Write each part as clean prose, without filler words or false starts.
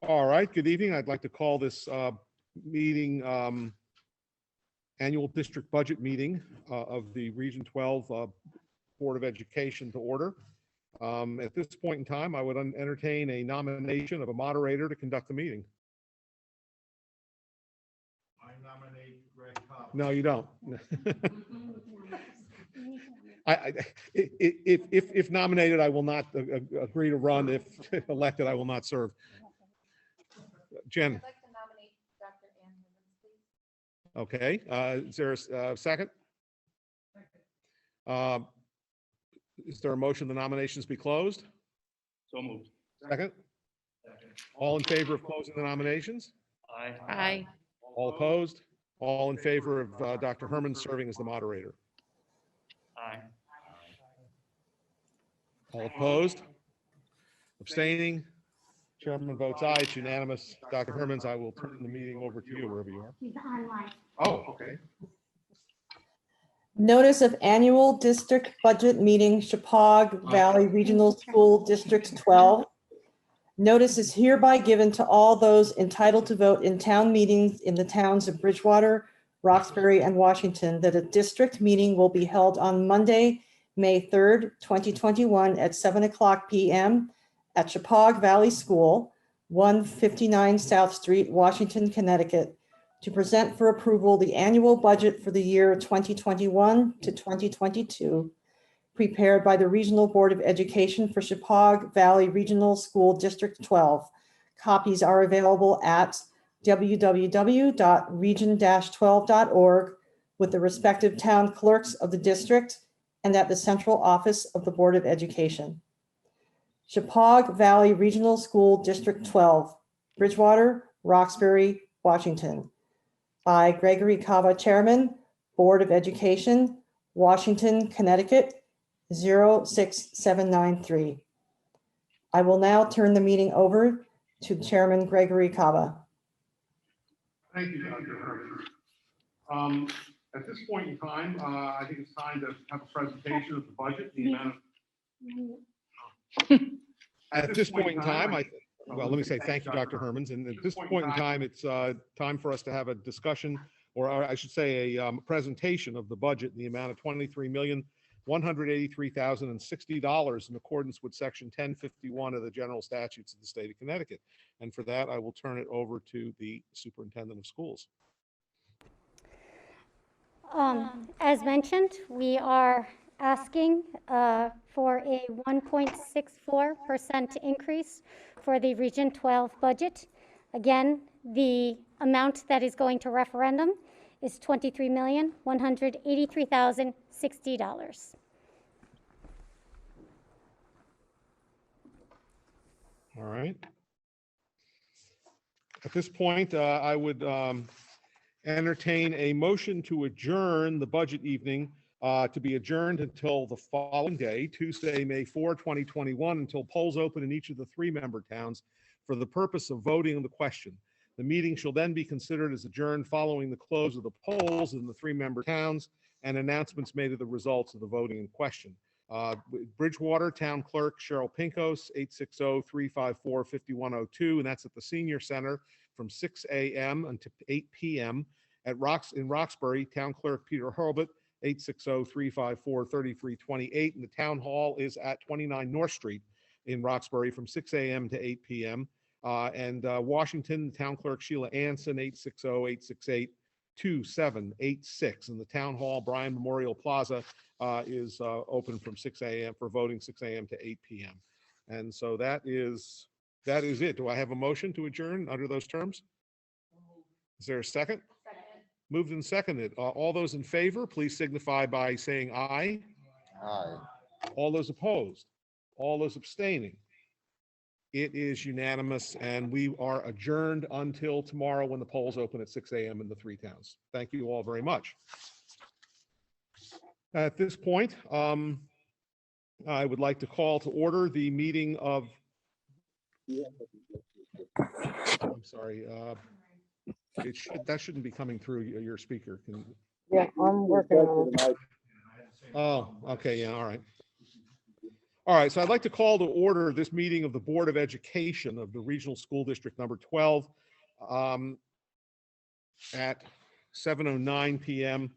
All right, good evening. I'd like to call this meeting, annual district budget meeting of the Region 12 Board of Education to order. At this point in time, I would entertain a nomination of a moderator to conduct the meeting. I nominate Greg Cobb. No, you don't. If nominated, I will not agree to run. If elected, I will not serve. Jen. I'd like to nominate Dr. Ann Nivens, please. Okay, is there a second? Is there a motion the nominations be closed? So moved. Second? All in favor of closing the nominations? Aye. Aye. All opposed? All in favor of Dr. Herman serving as the moderator? Aye. All opposed? Abstaining? Chairman votes aye. It's unanimous. Dr. Hermans, I will turn the meeting over to you wherever you are. He's online. Oh, okay. Notice of annual district budget meeting, Chippewa Valley Regional School District 12. Notice is hereby given to all those entitled to vote in town meetings in the towns of Bridgewater, Roxbury, and Washington that a district meeting will be held on Monday, May 3rd, 2021 at 7:00 p.m. at Chippewa Valley School, 159 South Street, Washington, Connecticut, to present for approval the annual budget for the year 2021 to 2022, prepared by the Regional Board of Education for Chippewa Valley Regional School District 12. Copies are available at www.region-12.org with the respective town clerks of the district and at the central office of the Board of Education. Chippewa Valley Regional School District 12, Bridgewater, Roxbury, Washington. By Gregory Cava, Chairman, Board of Education, Washington, Connecticut, 06793. I will now turn the meeting over to Chairman Gregory Cava. Thank you, Dr. Herman. At this point in time, I think it's time to have a presentation of the budget. The amount of At this point in time, well, let me say thank you, Dr. Hermans. And at this point in time, it's time for us to have a discussion, or I should say a presentation of the budget in the amount of $23,183,060 in accordance with Section 1051 of the General Statutes of the State of Connecticut. And for that, I will turn it over to the Superintendent of Schools. As mentioned, we are asking for a 1.64% increase for the Region 12 budget. Again, the amount that is going to referendum is $23,183,060. All right. At this point, I would entertain a motion to adjourn the budget evening to be adjourned until the following day, Tuesday, May 4, 2021, until polls open in each of the 3-member towns for the purpose of voting on the question. The meeting shall then be considered as adjourned following the close of the polls in the 3-member towns and announcements made of the results of the voting in question. Bridgewater Town Clerk Cheryl Pinkos, 860-354-5102, and that's at the Senior Center from 6 a.m. until 8 p.m. In Roxbury, Town Clerk Peter Hurlbut, 860-354-3328, and the Town Hall is at 29 North Street in Roxbury from 6 a.m. to 8 p.m. And Washington, Town Clerk Sheila Anson, 860-868-2786. And the Town Hall, Bryan Memorial Plaza, is open from 6 a.m. for voting, 6 a.m. to 8 p.m. And so that is it. Do I have a motion to adjourn under those terms? Is there a second? Second. Moved and seconded. All those in favor, please signify by saying aye. Aye. All those opposed? All those abstaining? It is unanimous, and we are adjourned until tomorrow when the polls open at 6 a.m. in the 3 towns. Thank you all very much. At this point, I would like to call to order the meeting of, I'm sorry, that shouldn't be coming through your speaker. Yeah, I'm working on it. Oh, okay, yeah, all right. All right, so I'd like to call to order this meeting of the Board of Education of the Regional School District Number 12 at 7:09 PM.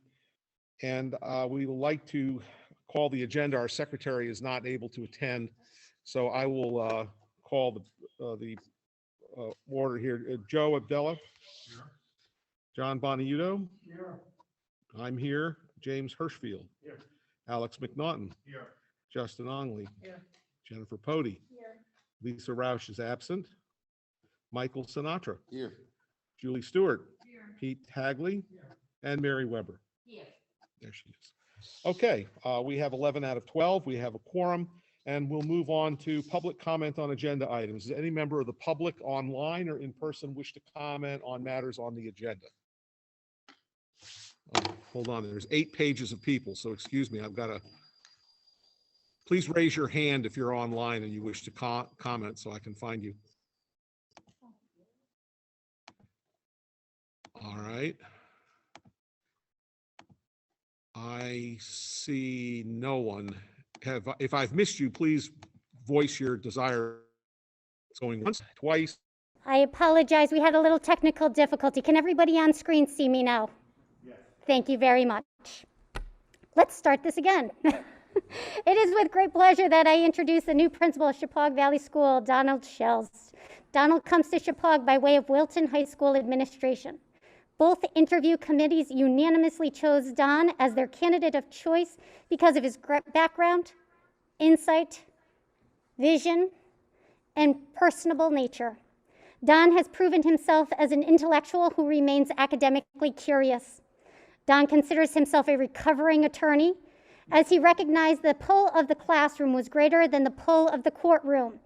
And we would like to call the agenda. Our secretary is not able to attend, so I will call the order here. Joe Abdella. John Boniuto. Here. I'm here. James Hirschfield. Here. Alex McNaughton. Here. Justin Ongley. Here. Jennifer Pody. Here. Lisa Roush is absent. Michael Sinatra. Here. Julie Stewart. Here. Pete Hagley. And Mary Weber. Here. There she is. Okay, we have 11 out of 12. We have a quorum, and we'll move on to public comment on agenda items. Does any member of the public online or in person wish to comment on matters on the agenda? Oh, hold on, there's 8 pages of people, so excuse me, I've got to. Please raise your hand if you're online and you wish to comment so I can find you. All right. I see no one. If I've missed you, please voice your desire. It's going once, twice. I apologize. We had a little technical difficulty. Can everybody on screen see me now? Yes. Thank you very much. Let's start this again. It is with great pleasure that I introduce the new principal of Chippewa Valley School, Donald Shells. Donald comes to Chippewa by way of Wilton High School administration. Both interview committees unanimously chose Don as their candidate of choice because of his background, insight, vision, and personable nature. Don has proven himself as an intellectual who remains academically curious. Don considers himself a recovering attorney, as he recognized the pull of the classroom was greater than the pull of the courtroom.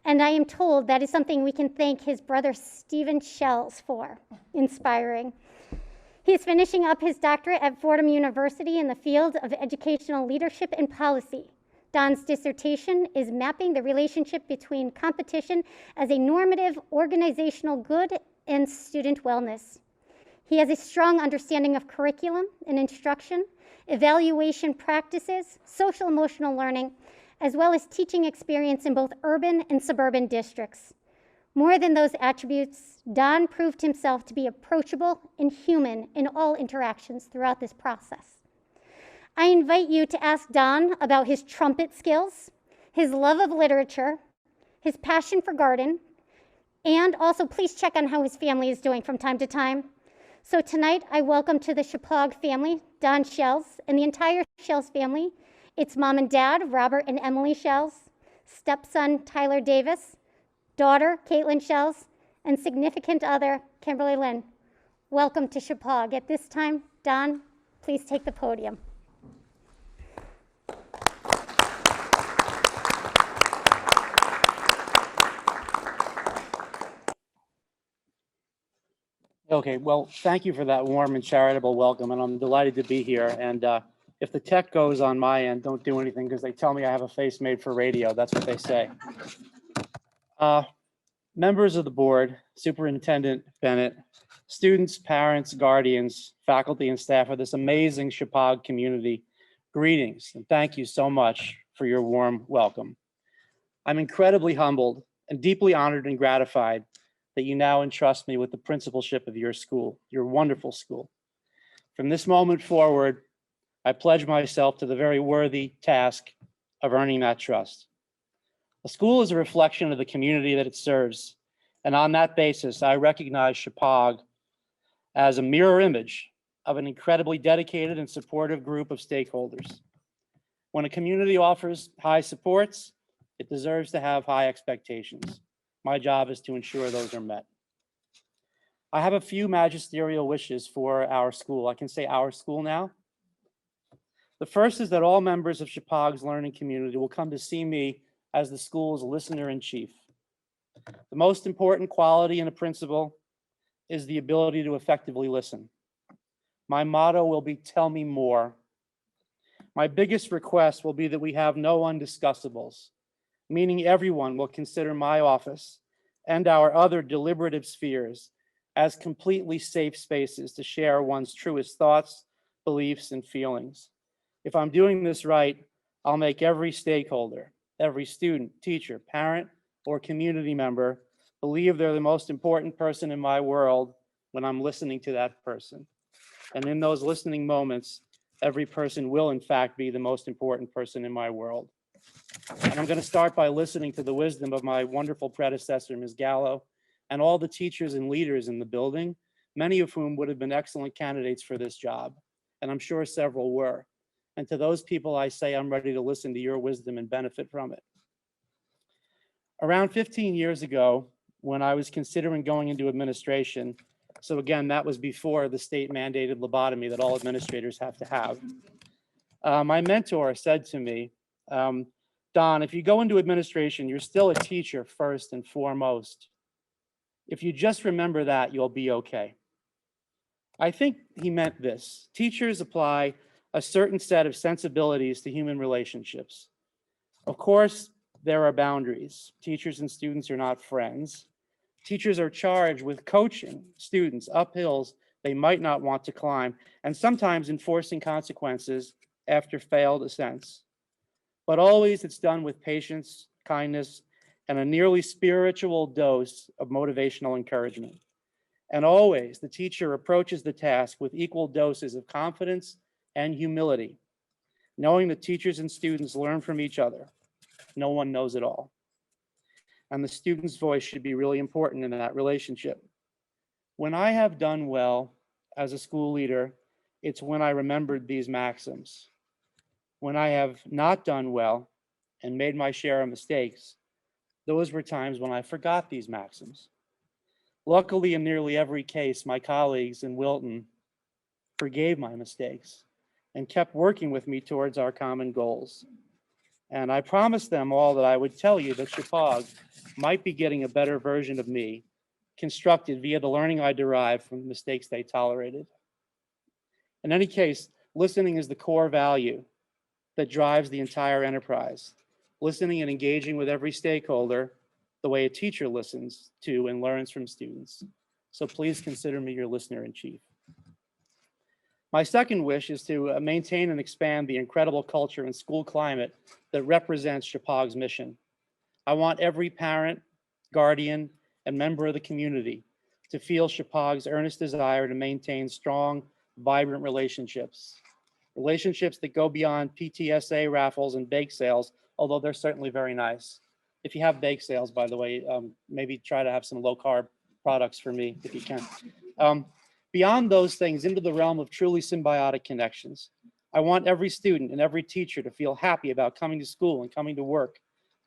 And I am told that is something we can thank his brother Stephen Shells for. Inspiring. He is finishing up his doctorate at Fordham University in the field of educational leadership and policy. Don's dissertation is mapping the relationship between competition as a normative organizational good and student wellness. He has a strong understanding of curriculum and instruction, evaluation practices, social emotional learning, as well as teaching experience in both urban and suburban districts. More than those attributes, Don proved himself to be approachable and human in all interactions throughout this process. I invite you to ask Don about his trumpet skills, his love of literature, his passion for garden, and also please check on how his family is doing from time to time. So tonight, I welcome to the Chippewa family, Don Shells, and the entire Shells family. It's mom and dad, Robert and Emily Shells, stepson, Tyler Davis, daughter, Caitlin Shells, and significant other, Kimberly Lynn. Welcome to Chippewa. At this time, Don, please take the podium. Okay, well, thank you for that warm and charitable welcome, and I'm delighted to be here. And if the tech goes on my end, don't do anything because they tell me I have a face made for radio. That's what they say. Members of the board, Superintendent Bennett, students, parents, guardians, faculty, and staff of this amazing Chippewa community, greetings, and thank you so much for your warm welcome. I'm incredibly humbled and deeply honored and gratified that you now entrust me with the principalship of your school, your wonderful school. From this moment forward, I pledge myself to the very worthy task of earning that trust. A school is a reflection of the community that it serves, and on that basis, I recognize Chippewa as a mirror image of an incredibly dedicated and supportive group of stakeholders. When a community offers high supports, it deserves to have high expectations. My job is to ensure those are met. I have a few magisterial wishes for our school. I can say our school now. The first is that all members of Chippewa's learning community will come to see me as the school's listener-in-chief. The most important quality in a principal is the ability to effectively listen. My motto will be, tell me more. My biggest request will be that we have no undiscussables, meaning everyone will consider my office and our other deliberative spheres as completely safe spaces to share one's truest thoughts, beliefs, and feelings. If I'm doing this right, I'll make every stakeholder, every student, teacher, parent, or community member believe they're the most important person in my world when I'm listening to that person. And in those listening moments, every person will in fact be the most important person in my world. And I'm going to start by listening to the wisdom of my wonderful predecessor, Ms. Gallo, and all the teachers and leaders in the building, many of whom would have been excellent candidates for this job. And I'm sure several were. And to those people, I say I'm ready to listen to your wisdom and benefit from it. Around 15 years ago, when I was considering going into administration, so again, that was before the state mandated lobotomy that all administrators have to have. My mentor said to me, Don, if you go into administration, you're still a teacher first and foremost. If you just remember that, you'll be okay. I think he meant this. Teachers apply a certain set of sensibilities to human relationships. Of course, there are boundaries. Teachers and students are not friends. Teachers are charged with coaching students up hills they might not want to climb, and sometimes enforcing consequences after failed ascents. But always it's done with patience, kindness, and a nearly spiritual dose of motivational encouragement. And always the teacher approaches the task with equal doses of confidence and humility, knowing that teachers and students learn from each other. No one knows it all. And the student's voice should be really important in that relationship. When I have done well as a school leader, it's when I remembered these maxims. When I have not done well and made my share of mistakes, those were times when I forgot these maxims. Luckily, in nearly every case, my colleagues in Wilton forgave my mistakes and kept working with me towards our common goals. And I promised them all that I would tell you that Chippewa might be getting a better version of me, constructed via the learning I derived from mistakes they tolerated. In any case, listening is the core value that drives the entire enterprise. Listening and engaging with every stakeholder the way a teacher listens to and learns from students. So please consider me your listener in chief. My second wish is to maintain and expand the incredible culture and school climate that represents Chippewa's mission. I want every parent, guardian, and member of the community to feel Chippewa's earnest desire to maintain strong, vibrant relationships. Relationships that go beyond PTSA raffles and bake sales, although they're certainly very nice. If you have bake sales, by the way, maybe try to have some low-carb products for me if you can. Beyond those things, into the realm of truly symbiotic connections. I want every student and every teacher to feel happy about coming to school and coming to work.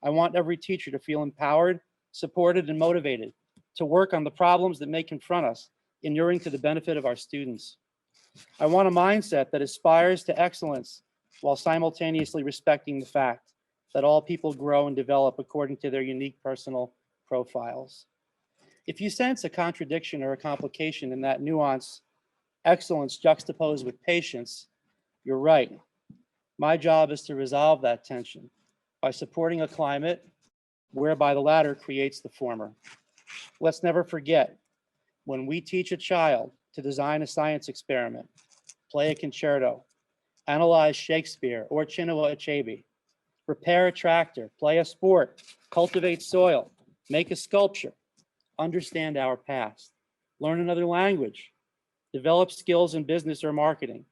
I want every teacher to feel empowered, supported, and motivated to work on the problems that may confront us, inuring to the benefit of our students. I want a mindset that aspires to excellence while simultaneously respecting the fact that all people grow and develop according to their unique personal profiles. If you sense a contradiction or a complication in that nuance, excellence juxtaposed with patience, you're right. My job is to resolve that tension by supporting a climate whereby the latter creates the former. Let's never forget, when we teach a child to design a science experiment, play a concerto, analyze Shakespeare or Chinua Achebe, repair a tractor, play a sport, cultivate soil, make a sculpture, understand our past, learn another language, develop skills in business or marketing,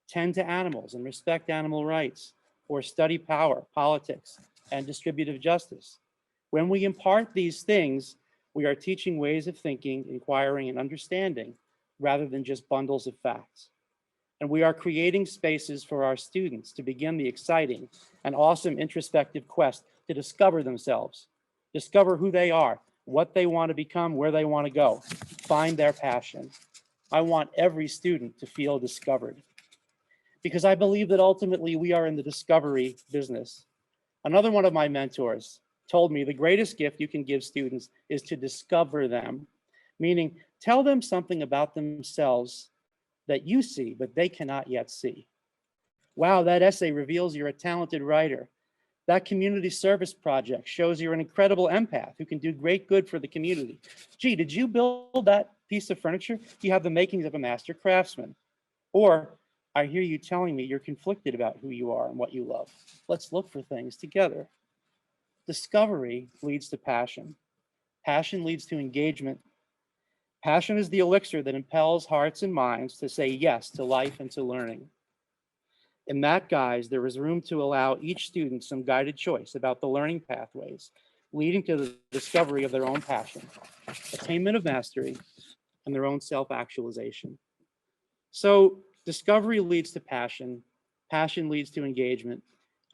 tend to animals and respect animal rights, or study power, politics, and distributive justice. When we impart these things, we are teaching ways of thinking, inquiring, and understanding, rather than just bundles of facts. And we are creating spaces for our students to begin the exciting and awesome introspective quest to discover themselves, discover who they are, what they want to become, where they want to go, find their passion. I want every student to feel discovered, because I believe that ultimately we are in the discovery business. Another one of my mentors told me the greatest gift you can give students is to discover them, meaning tell them something about themselves that you see, but they cannot yet see. Wow, that essay reveals you're a talented writer. That community service project shows you're an incredible empath who can do great good for the community. Gee, did you build that piece of furniture? You have the makings of a master craftsman. Or I hear you telling me you're conflicted about who you are and what you love. Let's look for things together. Discovery leads to passion. Passion leads to engagement. Passion is the elixir that impels hearts and minds to say yes to life and to learning. In that guise, there is room to allow each student some guided choice about the learning pathways leading to the discovery of their own passion, attainment of mastery, and their own self-actualization. So discovery leads to passion, passion leads to engagement,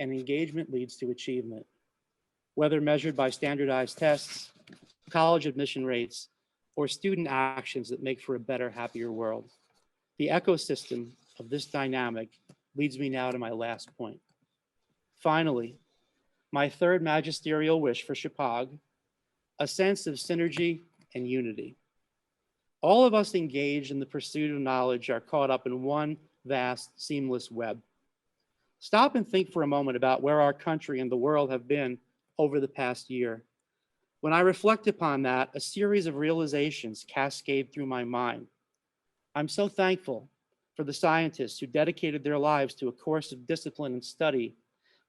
and engagement leads to achievement. Whether measured by standardized tests, college admission rates, or student actions that make for a better, happier world. The ecosystem of this dynamic leads me now to my last point. Finally, my third magisterial wish for Chippewa, a sense of synergy and unity. All of us engaged in the pursuit of knowledge are caught up in one vast, seamless web. Stop and think for a moment about where our country and the world have been over the past year. When I reflect upon that, a series of realizations cascade through my mind. I'm so thankful for the scientists who dedicated their lives to a course of discipline and study,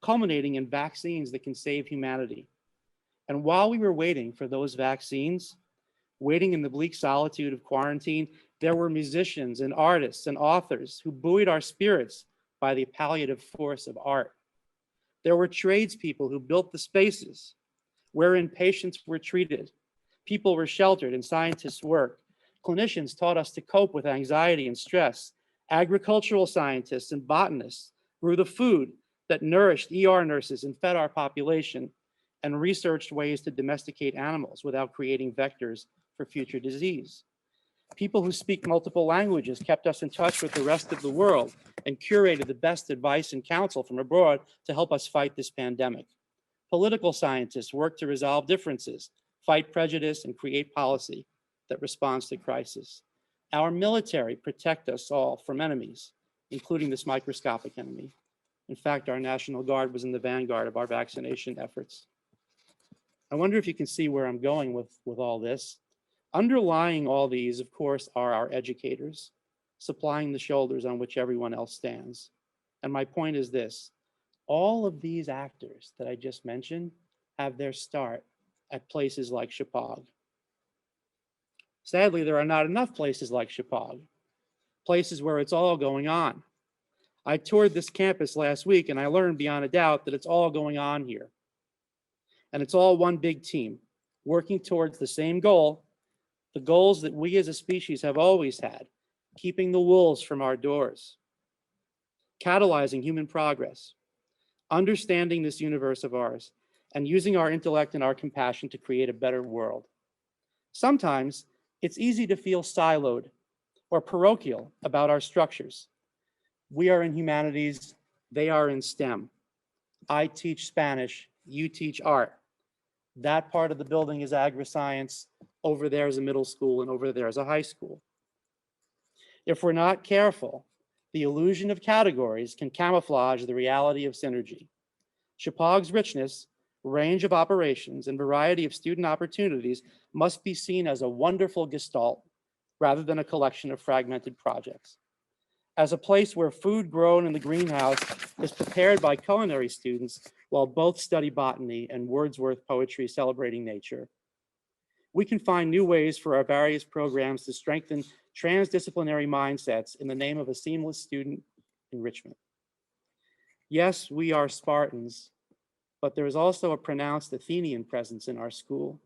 culminating in vaccines that can save humanity. And while we were waiting for those vaccines, waiting in the bleak solitude of quarantine, there were musicians and artists and authors who buoyed our spirits by the palliative force of art. There were tradespeople who built the spaces wherein patients were treated, people were sheltered, and scientists worked. Clinicians taught us to cope with anxiety and stress. Agricultural scientists and botanists grew the food that nourished ER nurses and fed our population, and researched ways to domesticate animals without creating vectors for future disease. People who speak multiple languages kept us in touch with the rest of the world and curated the best advice and counsel from abroad to help us fight this pandemic. Political scientists work to resolve differences, fight prejudice, and create policy that responds to crisis. Our military protect us all from enemies, including this microscopic enemy. In fact, our National Guard was in the vanguard of our vaccination efforts. I wonder if you can see where I'm going with all this. Underlying all these, of course, are our educators, supplying the shoulders on which everyone else stands. And my point is this: all of these actors that I just mentioned have their start at places like Chippewa. Sadly, there are not enough places like Chippewa, places where it's all going on. I toured this campus last week and I learned beyond a doubt that it's all going on here. And it's all one big team working towards the same goal, the goals that we as a species have always had, keeping the wolves from our doors, catalyzing human progress, understanding this universe of ours, and using our intellect and our compassion to create a better world. Sometimes it's easy to feel siloed or parochial about our structures. We are in humanities, they are in STEM. I teach Spanish, you teach art. That part of the building is agri-science, over there is a middle school, and over there is a high school. If we're not careful, the illusion of categories can camouflage the reality of synergy. Chippewa's richness, range of operations, and variety of student opportunities must be seen as a wonderful gestalt rather than a collection of fragmented projects. As a place where food grown in the greenhouse is prepared by culinary students while both study botany and Wordsworth poetry celebrating nature, we can find new ways for our various programs to strengthen transdisciplinary mindsets in the name of a seamless student enrichment. Yes, we are Spartans, but there is also a pronounced Athenian presence in our school,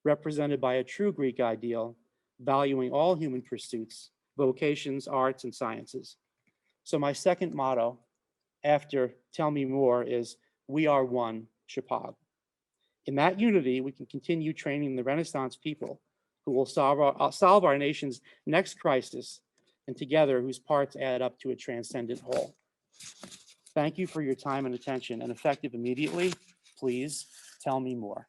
represented by a true Greek ideal, valuing all human pursuits, vocations, arts, and sciences. So my second motto, after tell me more, is we are one, Chippewa. In that unity, we can continue training the Renaissance people who will solve our nation's next crisis, and together whose parts add up to a transcendent whole. Thank you for your time and attention, and effective immediately, please tell me more.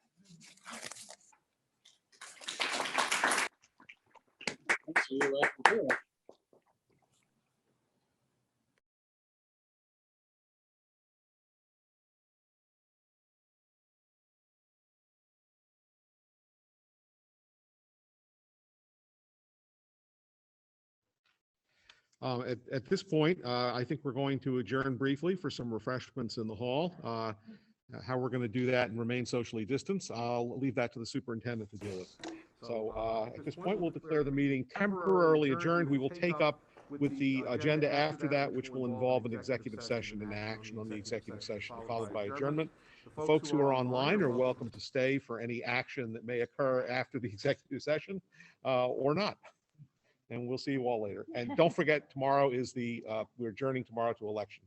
At this point, I think we're going to adjourn briefly for some refreshments in the hall. How we're going to do that and remain socially distanced, I'll leave that to the superintendent to deal with. So at this point, we'll declare the meeting temporarily adjourned. We will take up with the agenda after that, which will involve an executive session and action on the executive session, followed by adjournment. The folks who are online are welcome to stay for any action that may occur after the executive session or not. And we'll see you all later. And don't forget, tomorrow is we're adjourning tomorrow to election.